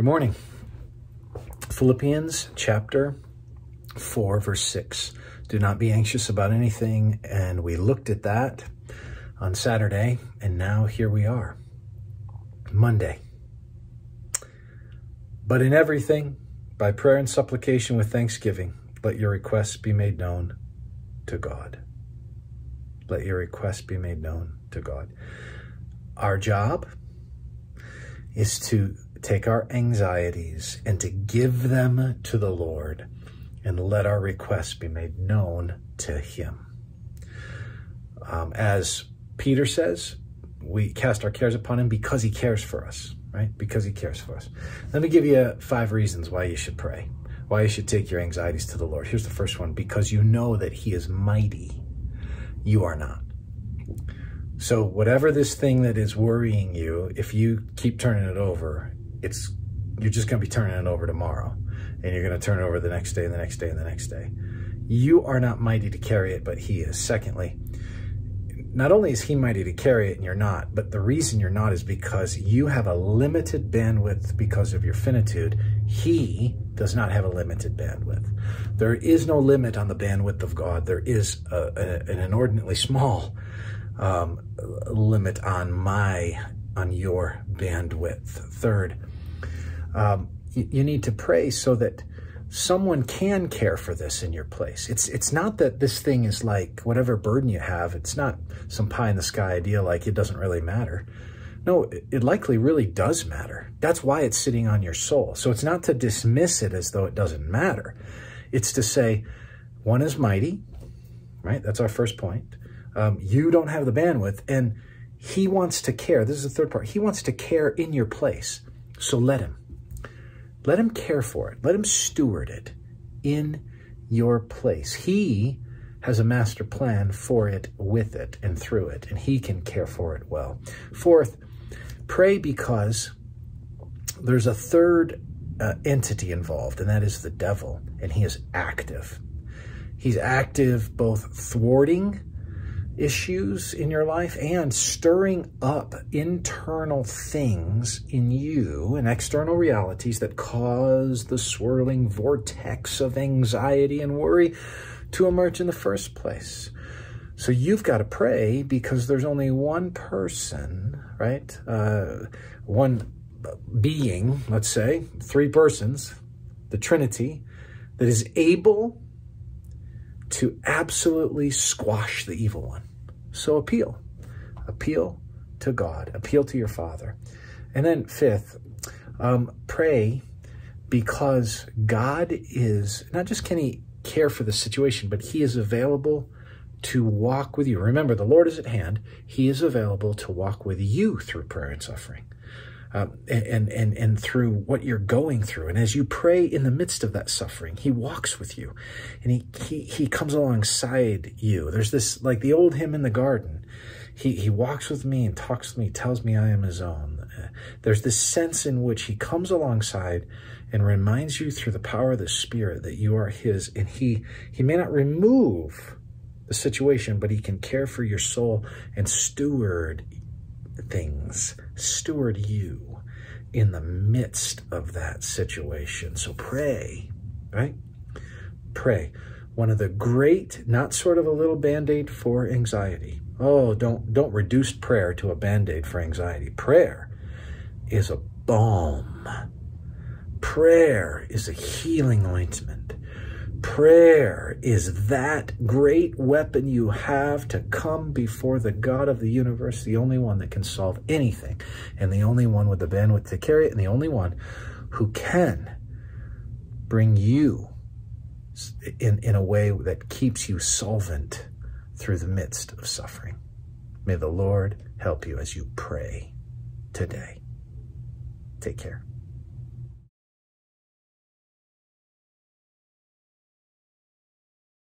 Good morning. Philippians chapter 4, verse 6. Do not be anxious about anything. And we looked at that on Saturday, and now here we are, Monday. But in everything, by prayer and supplication with thanksgiving, let your requests be made known to God. Let your requests be made known to God. Our job is to take our anxieties and to give them to the Lord and let our requests be made known to Him. As Peter says, we cast our cares upon Him because He cares for us, right? Because He cares for us. Let me give you 5 reasons why you should pray, why you should take your anxieties to the Lord. Here's the first one: because you know that He is mighty. You are not. So whatever this thing that is worrying you, if you keep turning it over, you're just going to be turning it over tomorrow. And you're going to turn it over the next day, and the next day, and the next day. You are not mighty to carry it, but He is. Secondly, not only is He mighty to carry it and you're not, but the reason you're not is because you have a limited bandwidth because of your finitude. He does not have a limited bandwidth. There is no limit on the bandwidth of God. There is an inordinately small limit on your bandwidth. Third, you need to pray so that someone can care for this in your place. It's not that this thing is like whatever burden you have. It's not some pie in the sky idea like it doesn't really matter. No, it likely really does matter. That's why it's sitting on your soul. So it's not to dismiss it as though it doesn't matter. It's to say, one is mighty, right? That's our first point. You don't have the bandwidth, and He wants to care. This is the third part. He wants to care in your place. So let Him. Let Him care for it. Let Him steward it in your place. He has a master plan for it, with it, and through it, and He can care for it well. Fourth, pray because there's a third entity involved, and that is the devil, and he is active. He's active both thwarting issues in your life and stirring up internal things in you and external realities that cause the swirling vortex of anxiety and worry to emerge in the first place. So you've got to pray because there's only one person, right? One being, let's say, 3 persons, the Trinity, that is able to absolutely squash the evil one. So appeal to God, appeal to your Father. And then fifth, pray because God is, not just can He care for the situation, but He is available to walk with you. Remember, the Lord is at hand. He is available to walk with you through prayer and suffering. And through what you're going through. And as you pray in the midst of that suffering, He walks with you and he comes alongside you. There's this, like the old hymn in the garden, he walks with me and talks with me, tells me I am His own. There's this sense in which He comes alongside and reminds you through the power of the Spirit that you are His, and he may not remove the situation, but He can care for your soul and steward things, steward you in the midst of that situation. So pray, right? Pray. One of the great, not sort of a little band-aid for anxiety. Oh, don't reduce prayer to a band-aid for anxiety. Prayer is a balm. Prayer is a healing ointment. Prayer is that great weapon you have to come before the God of the universe, the only one that can solve anything, and the only one with the bandwidth to carry it, and the only one who can bring you in a way that keeps you solvent through the midst of suffering. May the Lord help you as you pray today. Take care.